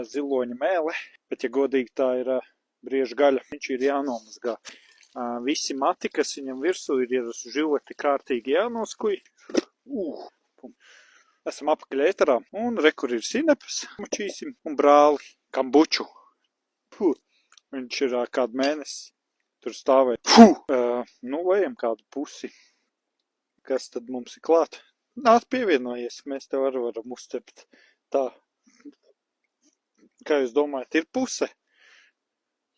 ziloņa mēle, bet, ja godīgi, tā ir brieža gaļa. Viņš ir jānomazgā. Visi mati, kas viņam virsū ir uz žileti kārtīgi jānoskuj. Esam apakaļ ēterā. Un re, kur ir sinepas, mučīsim, un brāli kambuču. Viņš ir kādu mēnesi tur stāvē. Nu, lejam kādu pusi. Kas tad mums ir klāt? Nāc pievienojies, mēs tev arī varam uzcept. Tā. Kā jūs domājat, ir puse?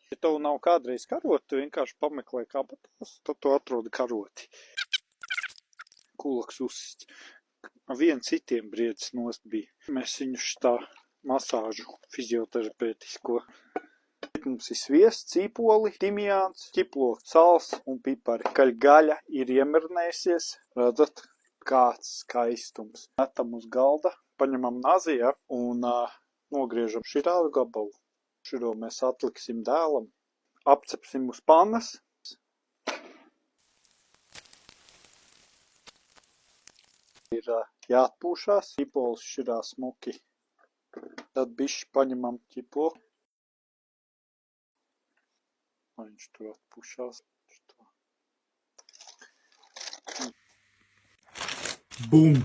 Ja tev nav kādreiz karoti, tu vienkārši pameklē kabatās, tad tu atrodi karoti. Kulaks uzsists. Vien citiem briedis nost bija. Mēs viņu šitā masāžu fizioterapeitisko. Mums ir sviests, cīpoli, timjāns, ķiplo, sals un pipari. Kaļ gaļa ir iemernējusies. Redzat, kāds skaistums. Metam uz galda, paņemam nazi, ja, un nogriežam šitādu gabalu. Širo mēs atliksim dēlam, apcepsim uz pannas. Ir jāatpūšās, ķipolis širā smuki. Tad bišķi paņemam ķiplo. Viņš tur atpūšās. Bum!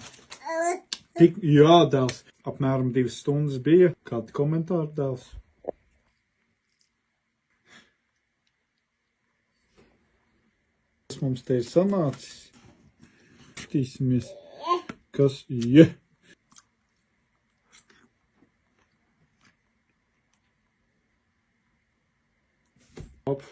Jā, dēls. Apmēram 2 stundas bija. Kādi komentāri, dēls? Kas mums te ir sanācis? Skatīsimies, kas ir. Op.